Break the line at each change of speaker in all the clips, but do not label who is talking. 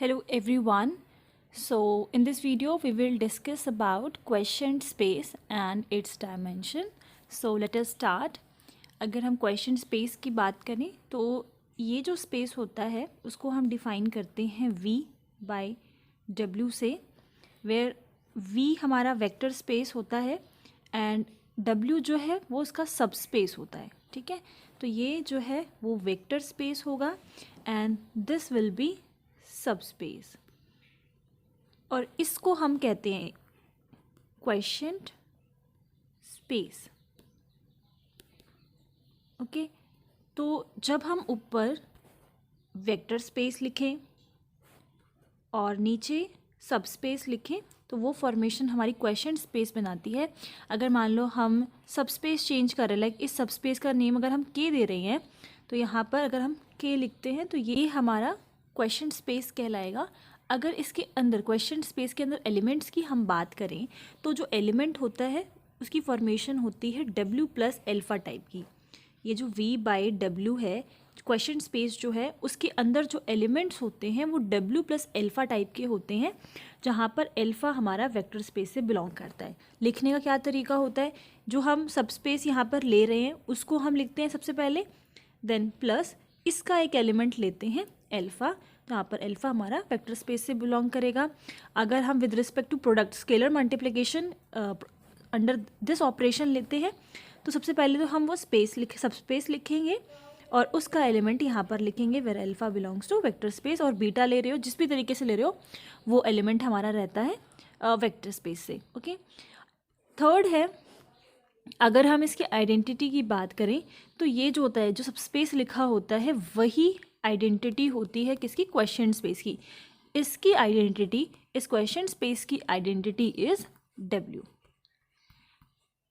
Hello everyone. So in this video we will discuss about question space and its dimension. So let us start. अगर हम question space की बात करें तो ये जो space होता है उसको हम define करते हैं V by W से, where V हमारा vector space होता है and W जो है वो उसका subspace होता है. ठीक है, तो ये जो है वो vector space होगा and this will be subspace और इसको हम कहते हैं क्वेश्चंट स्पेस. ओके, तो जब हम ऊपर वेक्टर स्पेस लिखें और नीचे सबस्पेस लिखें तो वो फॉर्मेशन हमारी क्वेश्चन स्पेस बनाती है. अगर मान लो हम सबस्पेस चेंज कर रहे हैं, लाइक इस सबस्पेस का नेम अगर हम के दे रहे हैं तो यहाँ पर अगर हम के लिखते हैं तो ये हमारा क्वेश्चन स्पेस कहलाएगा. अगर इसके अंदर क्वेश्चन स्पेस के अंदर एलिमेंट्स की हम बात करें तो जो एलिमेंट होता है उसकी फॉर्मेशन होती है W प्लस एल्फ़ा टाइप की. ये जो V बाई W है, क्वेश्चन स्पेस जो है उसके अंदर जो एलिमेंट्स होते हैं वो W प्लस एल्फ़ा टाइप के होते हैं, जहाँ पर एल्फ़ा हमारा वेक्टर स्पेस से बिलोंग करता है. लिखने का क्या तरीका होता है, जो हम सब स्पेस यहाँ पर ले रहे हैं उसको हम लिखते हैं सबसे पहले, देन प्लस इसका एक एलिमेंट लेते हैं एल्फ़ा, जहाँ पर एल्फ़ा हमारा वेक्टर स्पेस से बिलोंग करेगा. अगर हम with respect to product scalar multiplication under this operation लेते हैं तो सबसे पहले तो हम वो सब स्पेस लिखेंगे और उसका एलिमेंट यहाँ पर लिखेंगे where alpha belongs to vector space, और बीटा ले रहे हो जिस भी तरीके से ले रहे हो वो एलिमेंट हमारा रहता है वेक्टर स्पेस से. ओके, थर्ड है, अगर हम इसकी आइडेंटिटी की बात करें तो ये जो होता है, जो सब स्पेस लिखा होता है वही आइडेंटिटी होती है किसकी, क्वेश्चन स्पेस की. इसकी आइडेंटिटी, इस क्वेश्चन स्पेस की आइडेंटिटी इज W.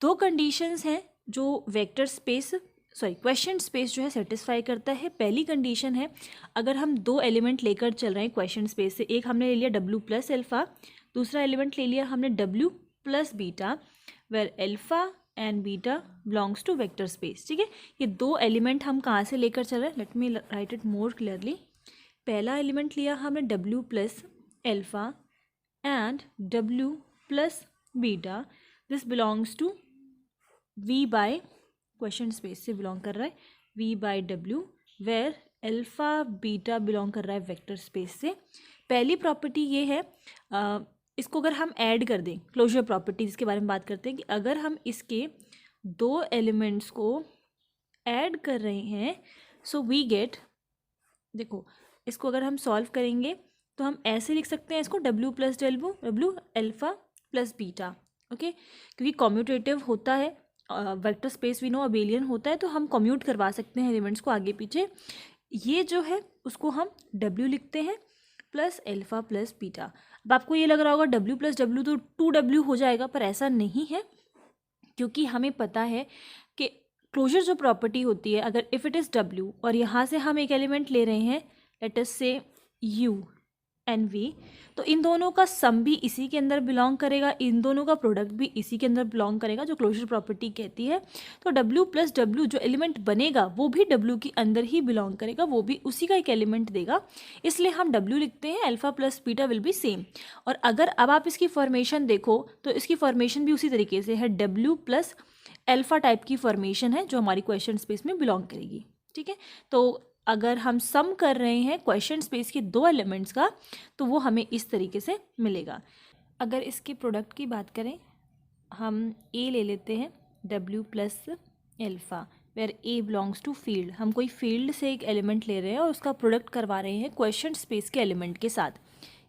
दो कंडीशंस हैं जो वेक्टर स्पेस क्वेश्चन स्पेस जो है सेटिस्फाई करता है. पहली कंडीशन है, अगर हम दो एलिमेंट लेकर चल रहे हैं क्वेश्चन स्पेस से, एक हमने ले लिया W प्लस एल्फ़ा, दूसरा एलिमेंट ले लिया हमने W plus beta, where alpha and beta belongs to vector space. ठीक है, ये दो एलिमेंट हम कहाँ से लेकर चल रहे हैं, let me write it more clearly. पहला एलिमेंट लिया हमने W plus alpha and W plus beta, this belongs to V by question space से बिलोंग कर रहा है V by W, where alpha beta belong कर रहा है वेक्टर स्पेस से. पहली प्रॉपर्टी ये है, इसको अगर हम ऐड कर दें, क्लोजर प्रॉपर्टी जिसके बारे में बात करते हैं, कि अगर हम इसके दो एलिमेंट्स को ऐड कर रहे हैं सो वी गेट, देखो इसको अगर हम सॉल्व करेंगे तो हम ऐसे लिख सकते हैं इसको W plus W alpha plus beta. Okay, क्योंकि कॉम्यूटेटिव होता है vector space, we know abelian होता है, तो हम कम्यूट करवा सकते हैं एलिमेंट्स को आगे पीछे. ये जो है उसको हम W लिखते हैं प्लस एल्फ़ा प्लस बीटा. अब आपको ये लग रहा होगा W प्लस W तो 2W हो जाएगा, पर ऐसा नहीं है, क्योंकि हमें पता है कि क्लोजर जो प्रॉपर्टी होती है, अगर इफ़ इट इज़ W और यहाँ से हम एक एलिमेंट ले रहे हैं, लेट अस से U एंड V, तो इन दोनों का सम भी इसी के अंदर बिलोंग करेगा, इन दोनों का प्रोडक्ट भी इसी के अंदर बिलोंग करेगा, जो क्लोजर प्रॉपर्टी कहती है. तो W प्लस W जो एलिमेंट बनेगा वो भी W के अंदर ही बिलोंग करेगा, वो भी उसी का एक एलिमेंट देगा, इसलिए हम W लिखते हैं. Alpha plus beta will be same. और अगर अब आप इसकी फॉर्मेशन देखो तो इसकी फॉर्मेशन भी उसी तरीके से है, W प्लस एल्फ़ा टाइप की फॉर्मेशन है जो हमारी क्वेश्चन स्पेस में बिलोंग करेगी. ठीक है, तो अगर हम सम कर रहे हैं क्वेश्चन स्पेस के दो एलिमेंट्स का तो वो हमें इस तरीके से मिलेगा. अगर इसके प्रोडक्ट की बात करें, हम A ले लेते हैं W plus alpha, where A belongs to field. हम कोई फील्ड से एक एलिमेंट ले रहे हैं और उसका प्रोडक्ट करवा रहे हैं क्वेश्चन स्पेस के एलिमेंट के साथ.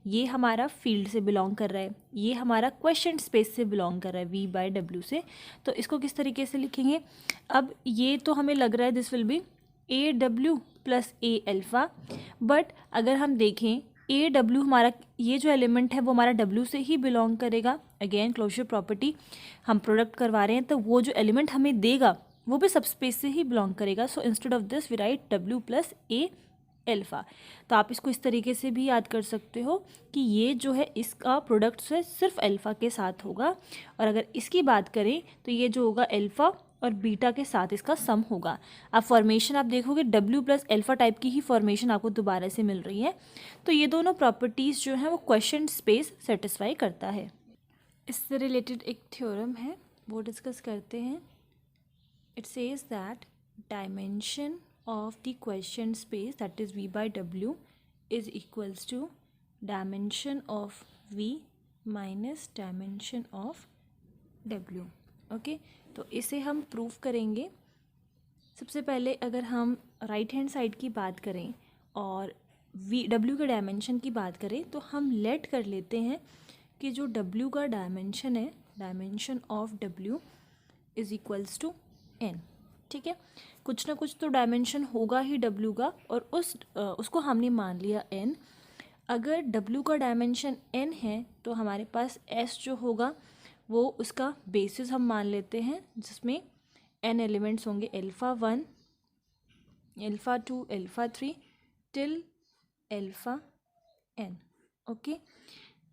ये हमारा फील्ड से बिलोंग कर रहा है, ये हमारा क्वेश्चन स्पेस से बिलोंग कर रहा है V बाय W से. तो इसको किस तरीके से लिखेंगे, अब ये तो हमें लग रहा है this will B AW plus A alpha, but अगर हम देखें AW हमारा ये जो एलिमेंट है वो हमारा W से ही बिलोंग करेगा. अगेन क्लोजर प्रॉपर्टी, हम प्रोडक्ट करवा रहे हैं तो वो जो एलिमेंट हमें देगा वो भी सब स्पेस से ही बिलोंग करेगा. So instead of this we write W plus A alpha. तो आप इसको इस तरीके से भी याद कर सकते हो कि ये जो है इसका प्रोडक्ट से सिर्फ एल्फ़ा के साथ होगा, और अगर इसकी बात करें तो ये जो होगा एल्फ़ा और बीटा के साथ इसका सम होगा। अब फॉर्मेशन आप देखोगे W प्लस अल्फा टाइप की ही फॉर्मेशन आपको दोबारा से मिल रही है। तो ये दोनों प्रॉपर्टीज़ जो हैं वो क्वेश्चन स्पेस सेटिस्फाई करता है। इससे रिलेटेड एक थ्योरम है वो डिस्कस करते हैं। It says that dimension of the question space that is V by W is equals to dimension of V minus dimension of W। Okay, तो इसे हम प्रूव करेंगे। सबसे पहले अगर हम राइट हैंड साइड की बात करें और W के डायमेंशन की बात करें तो हम लेट कर लेते हैं कि जो W का डायमेंशन है, dimension of W is equals to n। ठीक है, कुछ ना कुछ तो डायमेंशन होगा ही W का, और उसको हमने मान लिया n। अगर W का डायमेंशन n है तो हमारे पास S जो होगा वो उसका बेसिस हम मान लेते हैं, जिसमें n एलिमेंट्स होंगे alpha 1, alpha 2, alpha 3 till alpha n। Okay,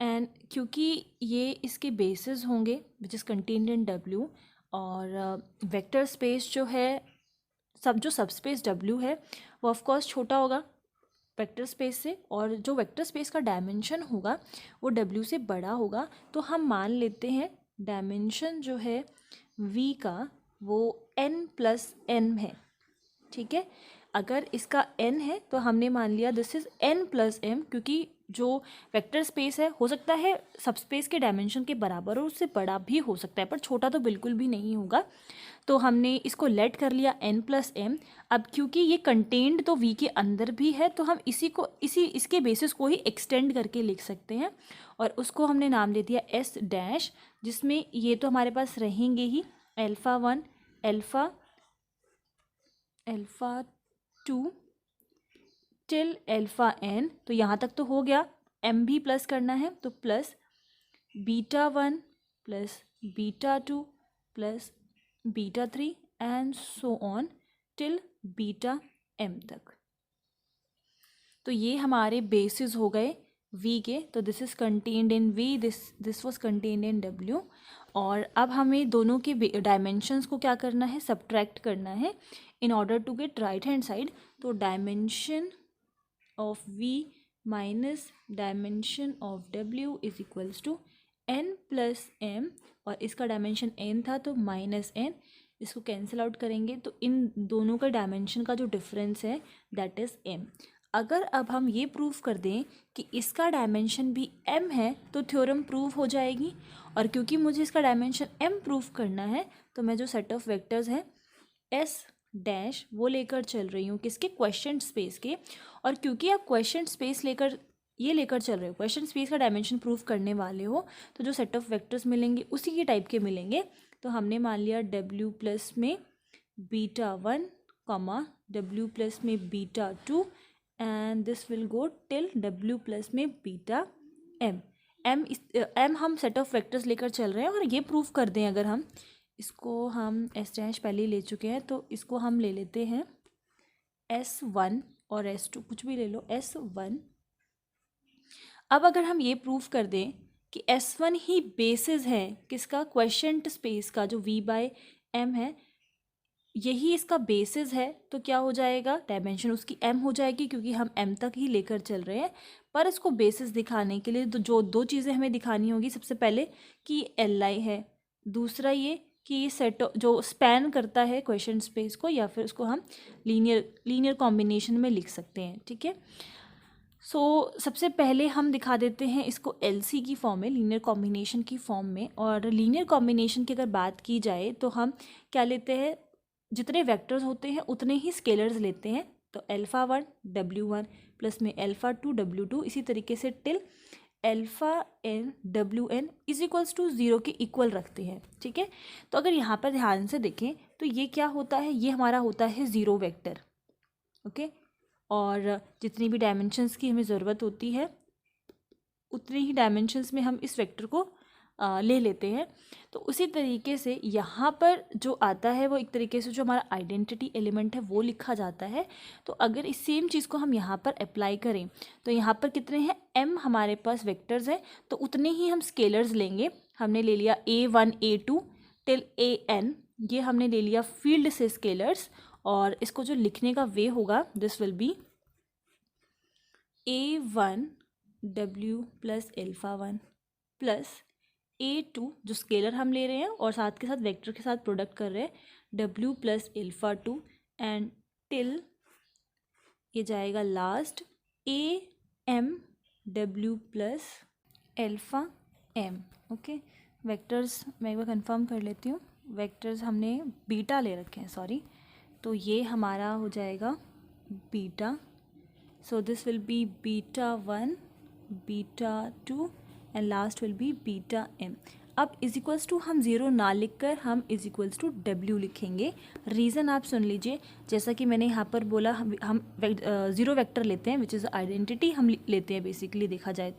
and क्योंकि ये इसके बेसिस होंगे which is contained in W, और वेक्टर स्पेस जो है जो सब स्पेस W है वो ऑफ कोर्स छोटा होगा वेक्टर स्पेस से, और जो वेक्टर स्पेस का डायमेंशन होगा वो W से बड़ा होगा। तो हम मान लेते हैं डायमेंशन जो है V का वो n प्लस n है। ठीक है, अगर इसका n है तो हमने मान लिया this is n plus m, क्योंकि जो वेक्टर स्पेस है हो सकता है सब स्पेस के डायमेंशन के बराबर और उससे बड़ा भी हो सकता है, पर छोटा तो बिल्कुल भी नहीं होगा। तो हमने इसको लेट कर लिया n प्लस m। अब क्योंकि ये कंटेंड तो v के अंदर भी है तो हम इसके बेसिस को ही एक्सटेंड करके लिख सकते हैं, और उसको हमने नाम दे दिया s डैश, जिसमें ये तो हमारे पास रहेंगे ही alpha 1, alpha 2 till alpha n। तो यहाँ तक तो हो गया, m भी प्लस करना है तो plus beta 1 plus beta 2 plus beta 3 and so on till beta m तक। तो ये हमारे बेसिस हो गए v के। तो this is contained in v, this was contained in w। और अब हमें दोनों के डायमेंशंस को क्या करना है, सब्ट्रैक्ट करना है in order to get right hand side. तो dimension of v minus dimension of w is equals to n plus m, और इसका डायमेंशन n था तो माइनस n। इसको कैंसिल आउट करेंगे तो इन दोनों का डायमेंशन का जो डिफरेंस है दैट इज़ m। अगर अब हम ये प्रूव कर दें कि इसका डायमेंशन भी m है तो थ्योरम प्रूव हो जाएगी। और क्योंकि मुझे इसका डायमेंशन m प्रूव करना है तो मैं जो सेट ऑफ वेक्टर्स हैं s डैश वो लेकर चल रही हूँ किसके, क्वेश्चन स्पेस के। और क्योंकि आप क्वेश्चन स्पेस लेकर चल रहे हो, क्वेश्चन स्पेस का डायमेंशन प्रूव करने वाले हो, तो जो सेट ऑफ वेक्टर्स मिलेंगे उसी के टाइप के मिलेंगे। तो हमने मान लिया W प्लस में बीटा 1 कॉमा W प्लस में beta 2 and this will go till W plus में बीटा m। m हम सेट ऑफ वेक्टर्स लेकर चल रहे हैं, और ये प्रूव कर दें अगर हम इसको, हम s डैश पहले ही ले चुके हैं तो इसको हम ले लेते हैं S1 और S2, कुछ भी ले लो S1। अब अगर हम ये प्रूव कर दें कि S1 ही बेसिस है किसका, क्वेश्चन स्पेस का, जो V बाय m है यही इसका बेसिस है, तो क्या हो जाएगा, डायमेंशन उसकी m हो जाएगी क्योंकि हम m तक ही लेकर चल रहे हैं। पर इसको बेसिस दिखाने के लिए तो जो दो चीज़ें हमें दिखानी होगी, सबसे पहले कि Li है, दूसरा ये कि ये सेट जो स्पैन करता है क्वेश्चन स्पेस को, या फिर उसको हम लीनियर कॉम्बिनेशन में लिख सकते हैं। ठीक है, सो सबसे पहले हम दिखा देते हैं इसको LC की फॉर्म में, लीनियर कॉम्बिनेशन की फॉर्म में। और लीनियर कॉम्बिनेशन की अगर बात की जाए तो हम क्या लेते हैं, जितने वेक्टर्स होते हैं उतने ही स्केलर्स लेते हैं। तो अल्फ़ा 1 W1 प्लस में अल्फ़ा 2 W2, इसी तरीके से till alpha n WN is equals to 0 के इक्वल रखते हैं। ठीक है, तो अगर यहाँ पर ध्यान से देखें तो ये क्या होता है, ये हमारा होता है 0 वेक्टर। ओके, और जितनी भी डायमेंशंस की हमें ज़रूरत होती है उतने ही डायमेंशंस में हम इस वेक्टर को ले लेते हैं। तो उसी तरीके से यहाँ पर जो आता है वो एक तरीके से जो हमारा आइडेंटिटी एलिमेंट है वो लिखा जाता है। तो अगर इस सेम चीज़ को हम यहाँ पर अप्लाई करें तो यहाँ पर कितने हैं, m हमारे पास वेक्टर्स हैं तो उतने ही हम स्केलर्स लेंगे। हमने ले लिया A1 A2 टिल AN, ये हमने ले लिया फील्ड से स्केलर्स, और इसको जो लिखने का वे होगा this will B A1 W plus alpha 1 plus A2 जो स्केलर हम ले रहे हैं और साथ के साथ वेक्टर के साथ प्रोडक्ट कर रहे हैं, W plus alpha 2 and till ये जाएगा last AM W plus alpha M। Okay, vectors मैं एक बार कंफर्म कर लेती हूँ। वेक्टर्स हमने बीटा ले रखे हैं, सॉरी, तो ये हमारा हो जाएगा beta. So this will be beta 1, beta 2 and last will be beta m। अब इज इक्वल्स टू हम ज़ीरो ना लिखकर हम इज इक्वल्स टू डब्ल्यू लिखेंगे। रीज़न आप सुन लीजिए, जैसा कि मैंने यहाँ पर बोला हम ज़ीरो वेक्टर लेते हैं विच इज़ आइडेंटिटी हम लेते हैं बेसिकली देखा जाए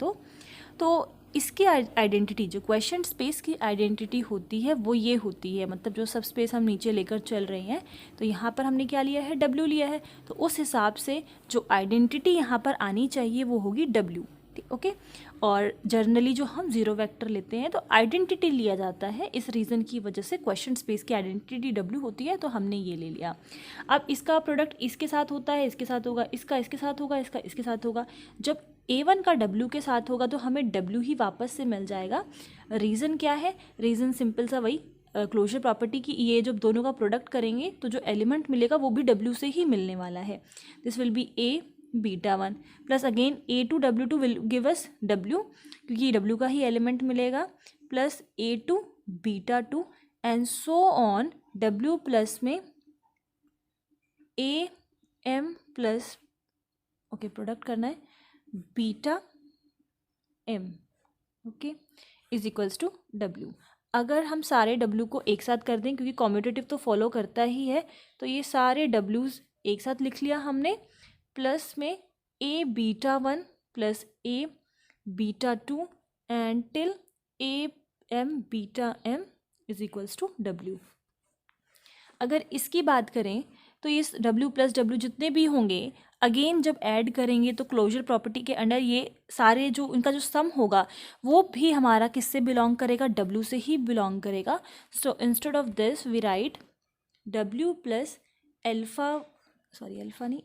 तो इसकी आइडेंटिटी जो क्वेश्चन स्पेस की आइडेंटिटी होती है वो ये होती है, मतलब जो सब स्पेस हम नीचे लेकर चल रहे हैं तो यहाँ पर हमने क्या लिया है, डब्ल्यू लिया है, तो उस हिसाब से जो आइडेंटिटी यहाँ पर आनी चाहिए वो होगी डब्ल्यू। ओके, और जर्नली जो हम ज़ीरो वेक्टर लेते हैं तो आइडेंटिटी लिया जाता है, इस रीज़न की वजह से क्वेश्चन स्पेस की आइडेंटिटी डब्ल्यू होती है, तो हमने ये ले लिया। अब इसका प्रोडक्ट इसके साथ होता है, इसके साथ होगा, इसका इसके साथ होगा, इसका इसके साथ होगा। जब A1 का W के साथ होगा तो हमें W ही वापस से मिल जाएगा। रीज़न क्या है, रीज़न सिंपल सा वही क्लोजर प्रॉपर्टी की, ये जब दोनों का प्रोडक्ट करेंगे तो जो एलिमेंट मिलेगा वो भी W से ही मिलने वाला है। This will be A beta 1 plus again A2 W2 will give us W, क्योंकि W का ही एलिमेंट मिलेगा, plus A2 beta 2 and so on W plus में AM प्लस, ओके प्रोडक्ट करना है, beta M, okay, is equals to W। अगर हम सारे W को एक साथ कर दें, क्योंकि कॉम्यूटेटिव तो फॉलो करता ही है, तो ये सारे W's एक साथ लिख लिया हमने, प्लस में A beta 1 plus A beta 2 and till AM beta M is equals to W। अगर इसकी बात करें तो ये W प्लस W जितने भी होंगे अगेन जब ऐड करेंगे तो क्लोजर प्रॉपर्टी के अंडर ये सारे जो उनका जो सम होगा वो भी हमारा किससे बिलोंग करेगा, W से ही बिलोंग करेगा। So instead of this we write W plus alpha, sorry alpha नहीं,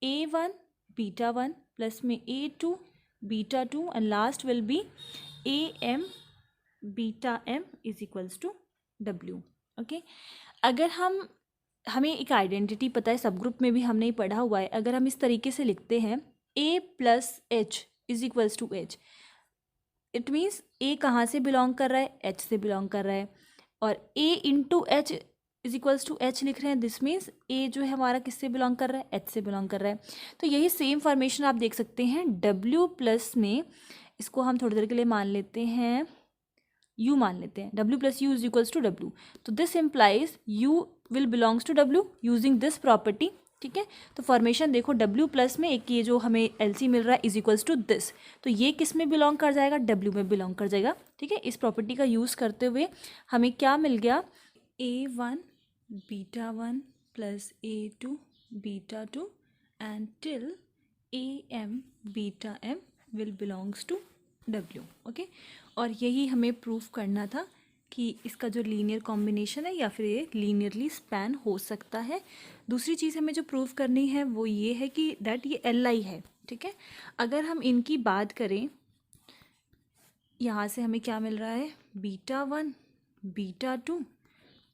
A1 बीटा 1 प्लस में A2 beta 2 and last will be AM beta M is equals to W। Okay, अगर हमें एक identity पता है, सब ग्रुप में भी हमने ही पढ़ा हुआ है, अगर हम इस तरीके से लिखते हैं A plus H is equals to H, it means A कहाँ से बिलोंग कर रहा है, H से बिलोंग कर रहा है, और A into H is equals to H लिख रहे हैं, दिस मीन्स A जो है हमारा किससे बिलोंग कर रहा है, H से बिलोंग कर रहा है। तो यही सेम फॉर्मेशन आप देख सकते हैं W प्लस में, इसको हम थोड़ी देर के लिए मान लेते हैं U मान लेते हैं, W plus u is equals to W, तो this implies U will belongs to W using this property. ठीक है, तो फॉर्मेशन देखो W प्लस में एक ये जो हमें LC मिल रहा है इज इक्वल्स टू दिस, तो ये किस में बिलोंग कर जाएगा, W में बिलोंग कर जाएगा। ठीक है, इस प्रॉपर्टी का यूज़ करते हुए हमें क्या मिल गया, A1 beta 1 plus A2 beta 2 and till AM beta M will belongs to W। Okay, और यही हमें प्रूफ करना था कि इसका जो लीनियर कॉम्बिनेशन है या फिर ये लीनियरली स्पैन हो सकता है। दूसरी चीज़ हमें जो प्रूफ करनी है वो ये है कि दैट ये LI है। ठीक है, अगर हम इनकी बात करें, यहाँ से हमें क्या मिल रहा है, beta 1 beta 2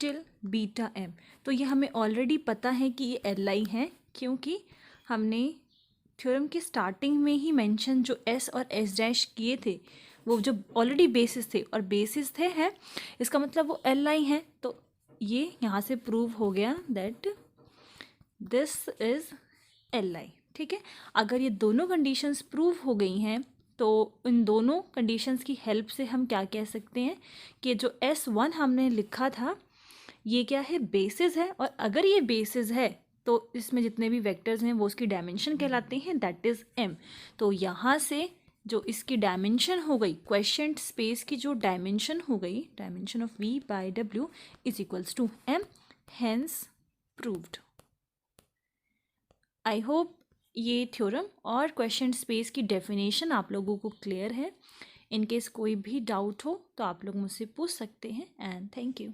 till beta M, तो ये हमें ऑलरेडी पता है कि ये LI है, क्योंकि हमने थ्योरम की स्टार्टिंग में ही मेंशन जो S और S डैश किए थे वो जो ऑलरेडी बेसिस थे और बेसिस थे हैं, इसका मतलब वो LI हैं, तो ये यहाँ से प्रूव हो गया दैट दिस इज़ LI। ठीक है, अगर ये दोनों कंडीशंस प्रूव हो गई हैं तो इन दोनों कंडीशंस की हेल्प से हम क्या कह सकते हैं कि जो S1 हमने लिखा था ये क्या है, बेसिस है, और अगर ये बेसिस है तो इसमें जितने भी वेक्टर्स हैं वो उसकी डायमेंशन कहलाते हैं, दैट इज़ M। तो यहाँ से जो इसकी डायमेंशन हो गई, क्वेश्चन स्पेस की जो डायमेंशन हो गई, dimension of V by W is equals to M, hence proved. I hope ये थ्योरम और क्वेश्चन स्पेस की डेफिनेशन आप लोगों को क्लियर है। इन केस कोई भी डाउट हो तो आप लोग मुझसे पूछ सकते हैं एंड थैंक यू।